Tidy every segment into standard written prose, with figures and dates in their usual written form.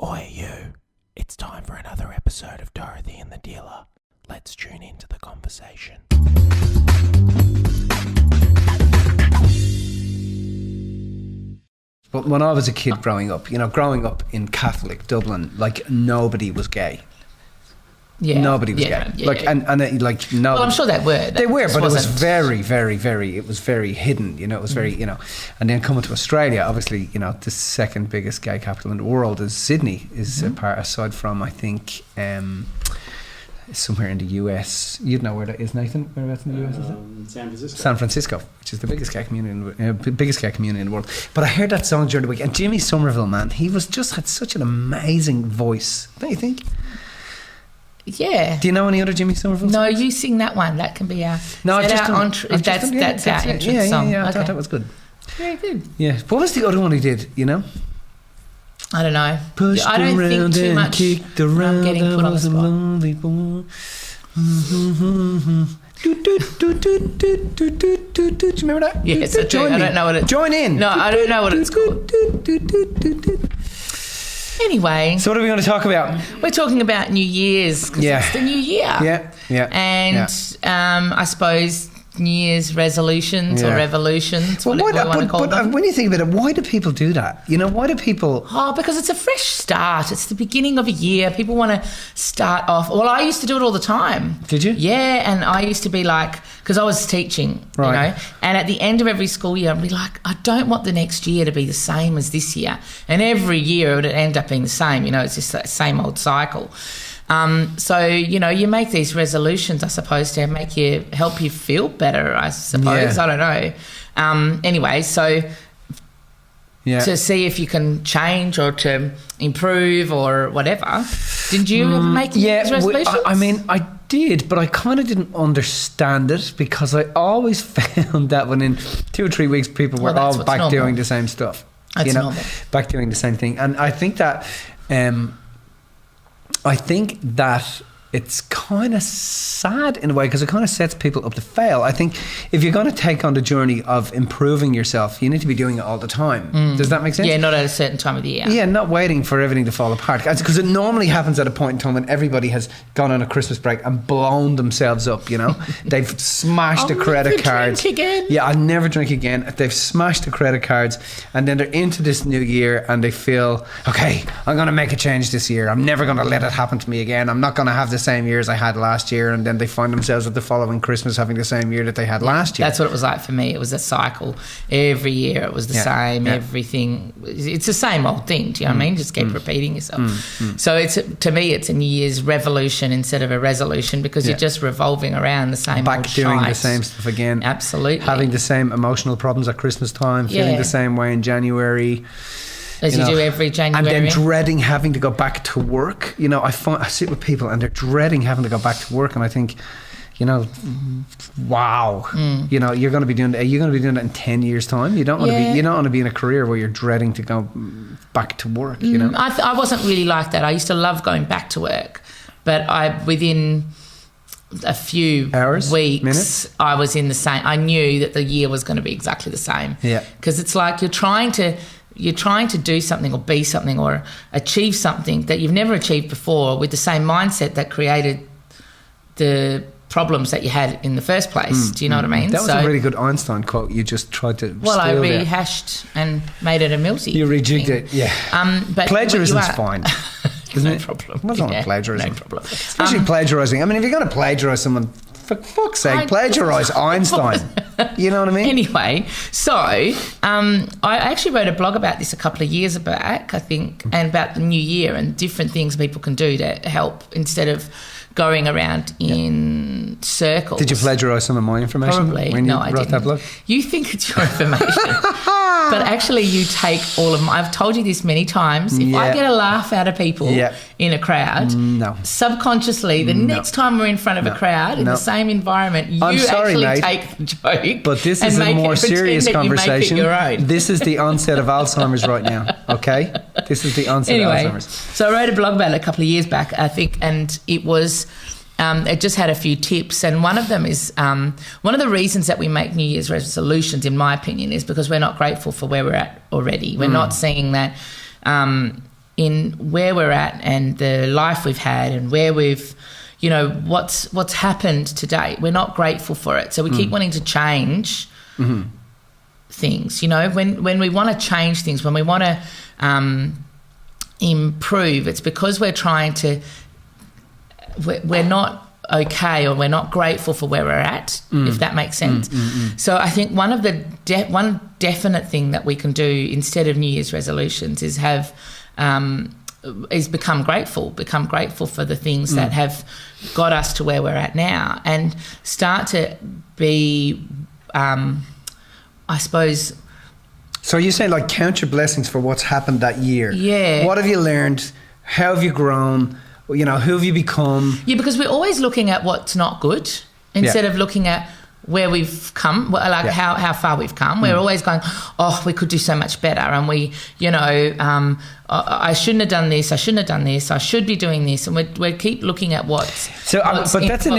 Oi you, it's time for another episode of Dorothy and the Dealer. Let's tune into the conversation. But when I was a kid growing up in Catholic Dublin, like nobody was gay. Yeah, nobody was gay. No. Well, I'm sure they were. They were, but it was very, very, very. It was very hidden. It was very, And then coming to Australia, obviously, the second biggest gay capital in the world is Sydney. Is a part aside from I think somewhere in the US. You'd know where that is, Nathan. Whereabouts in the US is it? San Francisco. San Francisco, which is the biggest gay community, in the world. But I heard that song during the week, and Jimmy Somerville, man, he just had such an amazing voice. Don't you think? Yeah. Do you know any other Jimmy Somerville songs? No, you sing that one. That can be our. No, that's our entrance song. Yeah. I okay. thought that was good. Very good. Yeah. What was the other one he did? I don't know. Pushed I don't around think too and much. kicked around. I'm getting put on the spot. Lonely boy. Do you remember that? Yes, I do. I don't know what it's. Join in. No, I don't know what it's called. Anyway, so what are we going to talk about? We're talking about New Year's because it's the new year. Yeah. And I suppose New Year's resolutions or revolutions, whatever you want to call them. When you think about it, why do people do that? Why do people... Oh, because it's a fresh start. It's the beginning of a year. People want to start off... Well, I used to do it all the time. Did you? Yeah, and I used to be like... Because I was teaching, and at the end of every school year, I'd be like, I don't want the next year to be the same as this year. And every year it would end up being the same. It's just that same old cycle. So, you make these resolutions, I suppose, to help you feel better, I suppose. Yeah. I don't know. Anyway, so to see if you can change or to improve or whatever. Did you ever make these resolutions? I did, but I kind of didn't understand it because I always found that within 2 or 3 weeks, people were all back doing the same stuff. That's normal. Back doing the same thing. And I think that... it's kind of sad in a way because it kind of sets people up to fail. I think if you're going to take on the journey of improving yourself, you need to be doing it all the time. Does that make sense? Yeah, not at a certain time of the year. Yeah, not waiting for everything to fall apart. Because it normally happens at a point in time when everybody has gone on a Christmas break and blown themselves up, They've smashed the credit cards. Drink again. Yeah, I'll never drink again. They've smashed the credit cards and then they're into this new year and they feel, okay, I'm going to make a change this year. I'm never going to let it happen to me again. I'm not going to have the same year as I had last year, and then they find themselves at the following Christmas having the same year that they had last year. That's what it was like for me. It was a cycle. Every year it was the same. Everything. It's the same old thing. Do you know what I mean? Just keep repeating yourself. So to me, it's a New Year's revolution instead of a resolution because you're just revolving around the same old shite. Doing the same stuff again. Absolutely. Having the same emotional problems at Christmas time. Feeling the same way in January. As you do every January. And then dreading having to go back to work. I sit with people and they're dreading having to go back to work, and I think, wow. You're going to be doing that in 10 years' time. You don't want to be in a career where you're dreading to go back to work. I wasn't really like that. I used to love going back to work, but within a few minutes, I was in the same. I knew that the year was going to be exactly the same. Yeah, because it's like you're trying to do something or be something or achieve something that you've never achieved before with the same mindset that created the problems that you had in the first place. Do you know what I mean? That was a really good Einstein quote. You just tried to I rehashed and made it a Millsy. You rejigged it, yeah. But plagiarism's fine. No problem. What's wrong with plagiarism? No problem. Especially plagiarising. I mean, if you're going to plagiarise someone, for fuck's sake, plagiarise Einstein. You know what I mean? Anyway, so I actually wrote a blog about this a couple of years back, I think, and about the new year and different things people can do to help instead of going around in circles. Did you plagiarise some of my information? Probably. When you wrote that blog? You think it's your information. But actually you take all of I've told you this many times. If I get a laugh out of people in a crowd, subconsciously, the next time we're in front of a crowd in the same environment, you take the joke. But this is a more serious conversation. This is the onset of Alzheimer's right now, okay? This is the onset of Alzheimer's. So I wrote a blog about it a couple of years back, I think, and it was... it just had a few tips, and one of them is one of the reasons that we make New Year's resolutions, in my opinion, is because we're not grateful for where we're at already. We're not seeing that in where we're at and the life we've had and where we've, what's happened to date. We're not grateful for it. So we keep wanting to change things. When we want to change things, when we want to improve, it's because we're not okay, or we're not grateful for where we're at, if that makes sense. So I think one definite thing that we can do instead of New Year's resolutions is become grateful for the things that have got us to where we're at now, and start to be, I suppose. So are you saying like count your blessings for what's happened that year? Yeah. What have you learned? How have you grown? Who have you become? Yeah, because we're always looking at what's not good instead of looking at where we've come, how far we've come. We're always going, we could do so much better. And we, I shouldn't have done this. I shouldn't have done this. I should be doing this. And we keep looking at that's an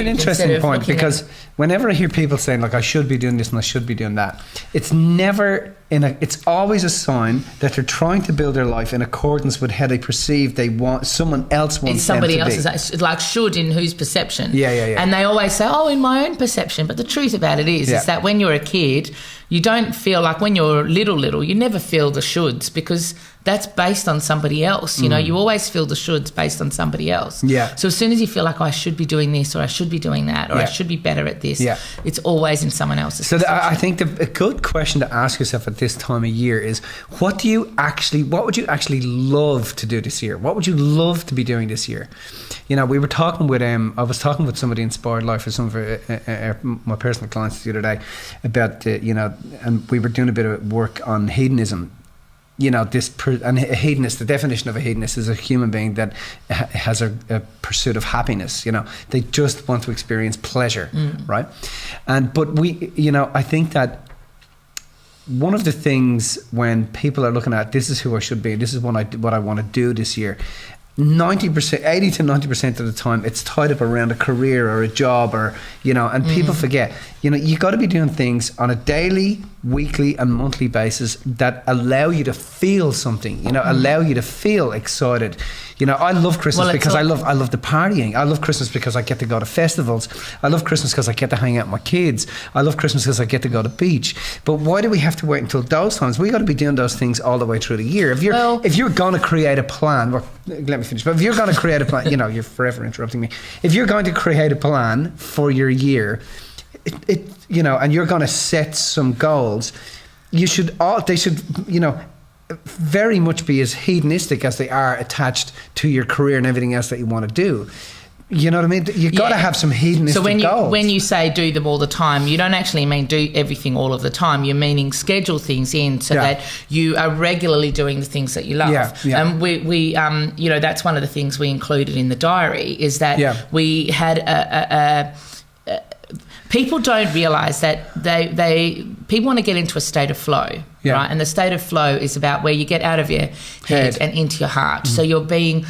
interesting point, because whenever I hear people saying like, I should be doing this and I should be doing that, it's never it's always a sign that they're trying to build their life in accordance with how they perceive someone else wants them to be. Somebody else's, like should in whose perception. Yeah. And they always say, in my own perception. But the truth about it is that when you're a kid, you don't feel like, when you're little, you never feel the shoulds, because that's based on somebody else. You always feel the shoulds based on somebody else. Yeah. So as soon as you feel like, I should be doing this, or I should be doing that, or I should be better at this, it's always in someone else's. So I think a good question to ask yourself at this time of year is, what would you actually love to do this year? What would you love to be doing this year? We were talking with I was talking with somebody in Inspired Life, for some of my personal clients the other day, about and we were doing a bit of work on hedonism. And a hedonist, the definition of a hedonist is a human being that has a pursuit of happiness. They just want to experience pleasure, right? But I think that one of the things when people are looking at, this is who I should be, this is what I want to do this year, 80 to 90% of the time it's tied up around a career or a job, or and people forget, you got to be doing things on a daily, weekly and monthly basis that allow you to feel something, allow you to feel excited. I love Christmas because I love the partying. I love Christmas because I get to go to festivals. I love Christmas because I get to hang out with my kids. I love Christmas because I get to go to the beach. But why do we have to wait until those times? We got to be doing those things all the way through the year. If you're going to create a plan, let me finish. But if you're going to create a plan, you're forever interrupting me. If you're going to create a plan for your year, and you're going to set some goals, they should very much be as hedonistic as they are attached to your career and everything else that you want to do. You know what I mean? You've got to have some hedonistic goals. So when you say do them all the time, you don't actually mean do everything all of the time. You're meaning schedule things in so that you are regularly doing the things that you love. And we that's one of the things we included in the diary, is that we had people don't realise that people want to get into a state of flow, right? And the state of flow is about where you get out of your head and into your heart. So you're doing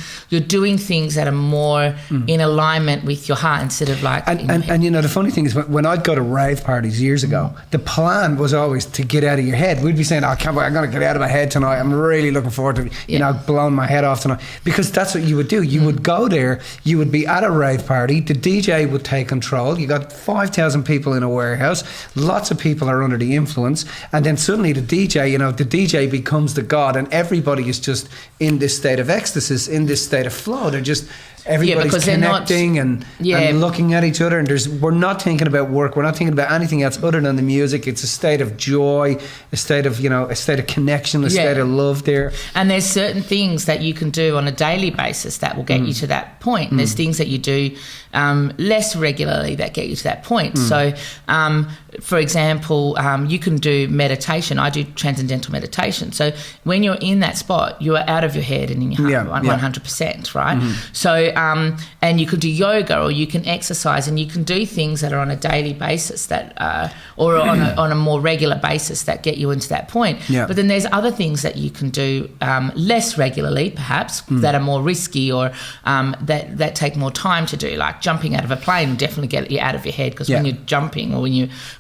things that are more in alignment with your heart instead of like. And the funny thing is, when I'd go to rave parties years ago, the plan was always to get out of your head. We'd be saying, I can't wait, I'm going to get out of my head tonight. I'm really looking forward to blowing my head off tonight, because that's what you would do. You would go there, you would be at a rave party, the DJ would take control. You got 5,000 people in a warehouse, lots of people are under the influence, and then suddenly the DJ becomes the god, and everybody is just in this state of ecstasy, in this state of flow. They're just, everybody's connecting and looking at each other, and we're not thinking about work, we're not thinking about anything else other than the music. It's a state of joy, a state of connection, a state of love there. And there's certain things that you can do on a daily basis that will get you to that point, and there's things that you do less regularly that get you to that point. So for example, you can do meditation. I do transcendental meditation. So when you're in that spot, you are out of your head and in your heart, 100%, right? So and you could do yoga, or you can exercise, and you can do things that are on a daily basis or on a more regular basis that get you into that point. Yeah. But then there's other things that you can do less regularly, perhaps, that are more risky, or that take more time to do, like jumping out of a plane will definitely get you out of your head, because when you're jumping, or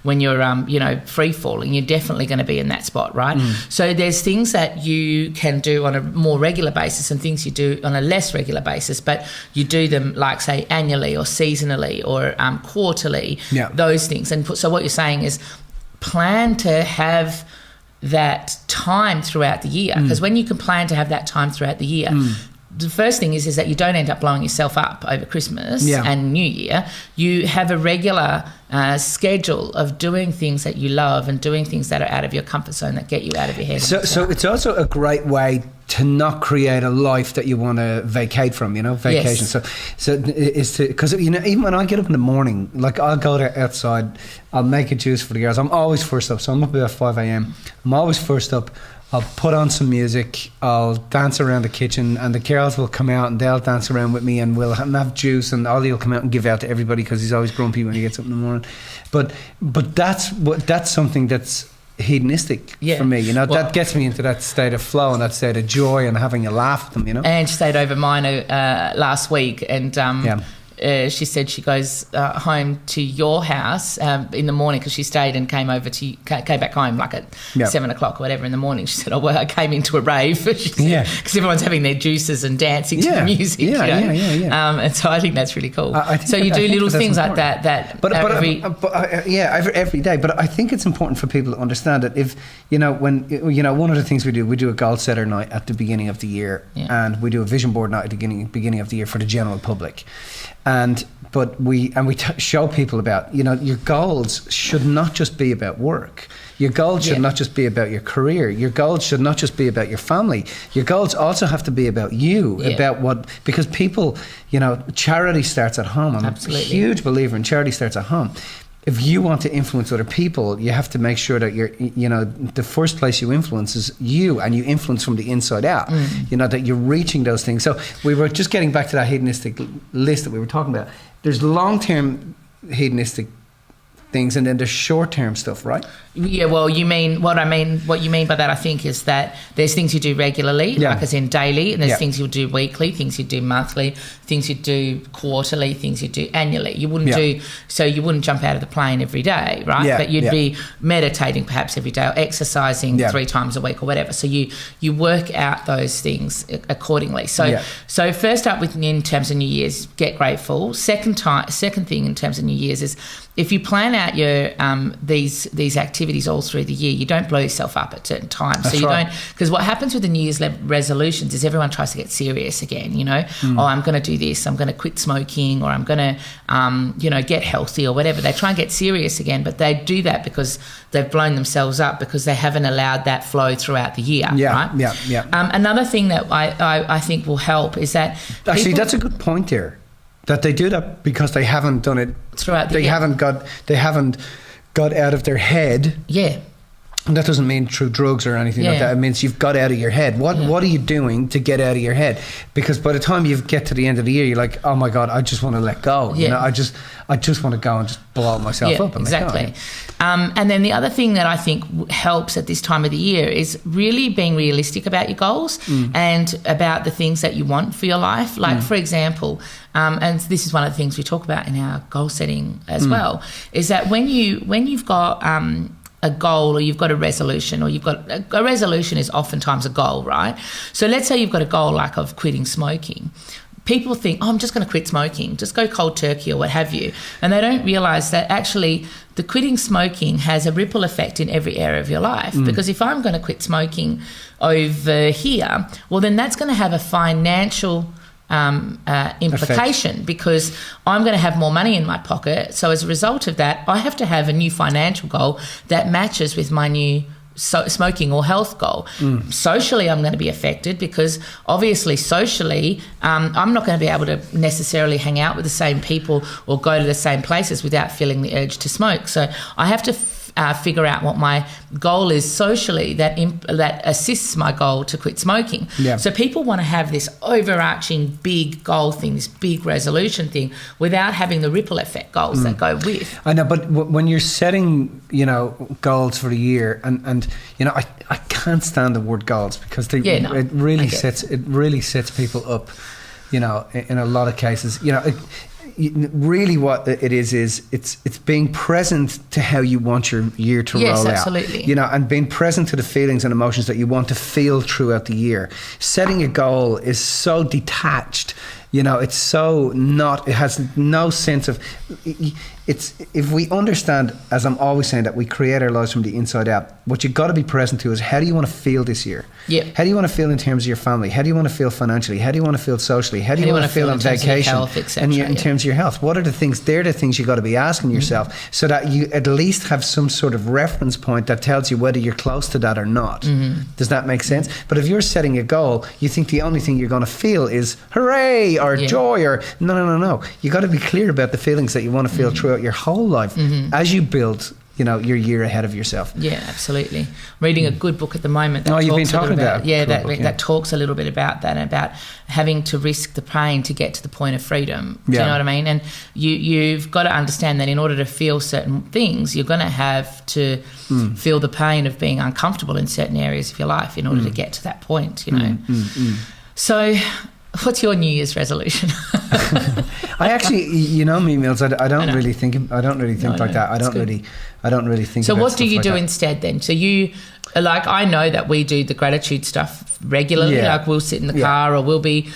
when you're free falling, you're definitely going to be in that spot, right? So there's things that you can do on a more regular basis and things you do on a less regular basis, but you do them, like, say, annually or seasonally or quarterly, those things. And so what you're saying is plan to have that time throughout the year, because when you can plan to have that time throughout the year, the first thing is that you don't end up blowing yourself up over Christmas and New Year. You have a regular schedule of doing things that you love and doing things that are out of your comfort zone, that get you out of your head. So it's also a great way to not create a life that you want to vacate from, vacation. Yes. So is to, because even when I get up in the morning, like, I'll go outside, I'll make a juice for the girls. I'm always first up, so I'm up about 5 a.m. I'm always first up. I'll put on some music, I'll dance around the kitchen, and the girls will come out and they'll dance around with me, and we'll have juice, and Ollie will come out and give out to everybody because he's always grumpy when he gets up in the morning. But that's something that's hedonistic for me, that gets me into that state of flow and that state of joy and having a laugh with them, And she stayed over mine last week, and she said she goes home to your house in the morning, because she stayed and came back home like at 7 o'clock or whatever in the morning. She said, I came into a rave, because everyone's having their juices and dancing to the music. And so I think that's really cool. So you do little things like that. Every day. But I think it's important for people to understand that if when one of the things we do a goal setter night at the beginning of the year, and we do a vision board night at the beginning of the year for the general public. But we show people about, your goals should not just be about work. Your goals should not just be about your career. Your goals should not just be about your family. Your goals also have to be about you, because people, charity starts at home. I'm a huge believer in charity starts at home. If you want to influence other people, you have to make sure that the first place you influence is you, and you influence from the inside out, that you're reaching those things. So we were just getting back to that hedonistic list that we were talking about. There's long-term hedonistic things, and then there's short-term stuff, right? Yeah, well, what you mean by that, I think, is that there's things you do regularly, like as in daily, and there's things you do weekly, things you do monthly, things you do quarterly, things you do annually. You wouldn't jump out of the plane every day, right? But you'd be meditating perhaps every day, or exercising 3 times a week or whatever. So you work out those things accordingly. So first up with in terms of New Year's, get grateful. Second thing in terms of New Year's is, if you plan out your these activities all through the year, you don't blow yourself up at certain times. That's so you right. don't, because what happens with the New Year's resolutions is everyone tries to get serious again. Oh, I'm going to do this. I'm going to quit smoking, or I'm going to get healthy or whatever. They try and get serious again, but they do that because they've blown themselves up, because they haven't allowed that flow throughout the year. Right? Another thing that I think will help is that actually that's a good point there. That they do that because they haven't done it throughout the year. They haven't got out of their head. Yeah. And that doesn't mean through drugs or anything like that. It means you've got out of your head. What are you doing to get out of your head? Because by the time you get to the end of the year, you're like, oh my God, I just want to let go. I just want to go and just blow myself up. And exactly. And then the other thing that I think helps at this time of the year is really being realistic about your goals and about the things that you want for your life. Like, for example, and this is one of the things we talk about in our goal setting as well, is that when you've got a goal, or you've got a resolution, or you've got a resolution is oftentimes a goal, right? So let's say you've got a goal like of quitting smoking. People think, I'm just going to quit smoking, just go cold turkey or what have you. And they don't realise that actually the quitting smoking has a ripple effect in every area of your life. Because if I'm going to quit smoking over here, well, then that's going to have a financial implication, because I'm going to have more money in my pocket. So as a result of that, I have to have a new financial goal that matches with my new smoking or health goal. Socially, I'm going to be affected, because obviously socially, I'm not going to be able to necessarily hang out with the same people or go to the same places without feeling the urge to smoke. So I have to figure out what my goal is socially that assists my goal to quit smoking. Yeah. So people want to have this overarching big goal thing, this big resolution thing, without having the ripple effect goals that go with. I know, but when you're setting, goals for the year, and I can't stand the word goals because it really sets people up, in a lot of cases, really what it is it's being present to how you want your year to roll absolutely. out, and being present to the feelings and emotions that you want to feel throughout the year. Setting a goal is so detached, it's so not, it has no sense of, it's, if we understand, as I'm always saying, that we create our lives from the inside out, what you've got to be present to is, how do you want to feel this year? Yeah. How do you want to feel in terms of your family? How do you want to feel financially? How do you want to feel socially? How do you want to feel on vacation? And in terms of your health, what are the things? They're the things you got to be asking yourself, so that you at least have some sort of reference point that tells you whether you're close to that or not. Does that make sense? But if you're setting a goal, you think the only thing you're going to feel is hooray or joy or no. You got to be clear about the feelings that you want to feel throughout your whole life as you build your year ahead of yourself. Yeah, absolutely. I'm reading a good book at the moment that you've been talking about that talks a little bit about that, about having to risk the pain to get to the point of freedom. Do you know what I mean? And you've got to understand that in order to feel certain things, you're going to have to feel the pain of being uncomfortable in certain areas of your life in order to get to that point, So what's your New Year's resolution? I actually, me, Mills, I don't really think like that. I don't really think. So about what do you like do that. instead then? So you, like, I know that we do the gratitude stuff regularly. Yeah. Like, we'll sit in the car, or we'll be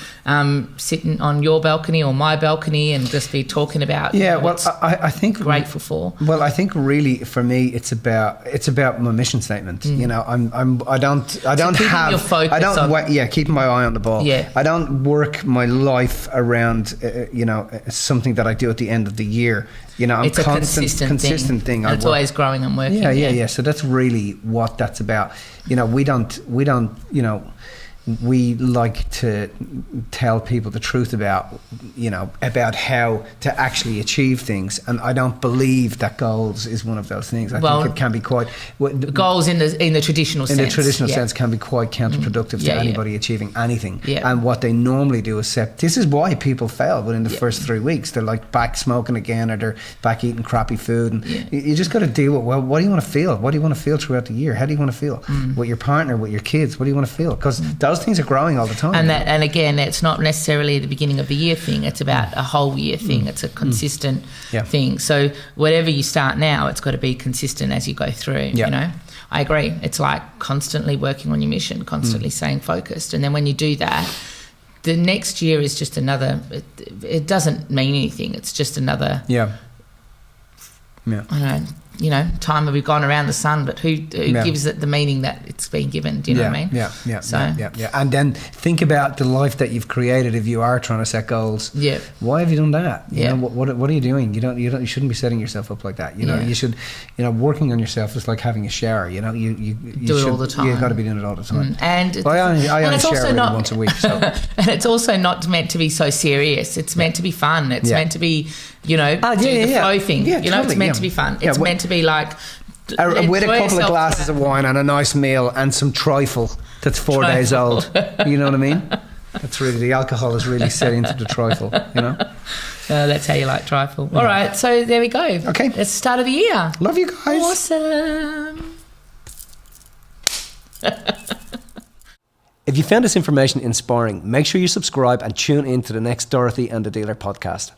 sitting on your balcony or my balcony and just be talking about what's I think grateful for. Well, I think really for me it's about my mission statement. I don't keeping my eye on the ball. Yeah. I don't work my life around something that I do at the end of the year. It's a consistent thing. It's always growing and working. Yeah. So that's really what that's about. We don't. We like to tell people the truth about how to actually achieve things, and I don't believe that goals is one of those things. I think it can be quite goals in the traditional sense. In the traditional sense, can be quite counterproductive to anybody achieving anything. Yeah. And what they normally do is this is why people fail within the first 3 weeks. They're like back smoking again, or they're back eating crappy food, and you just got to deal with, what do you want to feel? What do you want to feel throughout the year? How do you want to feel with your partner, with your kids? What do you want to feel? Because those things are growing all the time. And again, it's not necessarily the beginning of the year thing. It's about a whole year thing. It's a consistent thing. So whatever you start now, it's got to be consistent as you go through. I agree. It's like constantly working on your mission, constantly staying focused, and then when you do that, the next year is just another. It doesn't mean anything. It's just another. I don't know, time we've gone around the sun, but who gives it the meaning that it's been given? Do you know what I mean? Yeah. And then think about the life that you've created if you are trying to set goals. Yeah. Why have you done that? You know, what are you doing? You shouldn't be setting yourself up like that. You should, working on yourself is like having a shower. You do it all the time. You've got to be doing it all the time. And I only shower once a week. So. And it's also not meant to be so serious. It's meant to be fun. It's meant to be, do the flow thing. It's meant to be fun. It's meant to be like with a couple of glasses of wine and a nice meal and some trifle that's 4 days old. You know what I mean? That's really, the alcohol is really set into the trifle. That's how you like trifle. All right, so there we go. Okay, it's the start of the year. Love you guys. Awesome. If you found this information inspiring, make sure you subscribe and tune in to the next Dorothy and the Dealer podcast.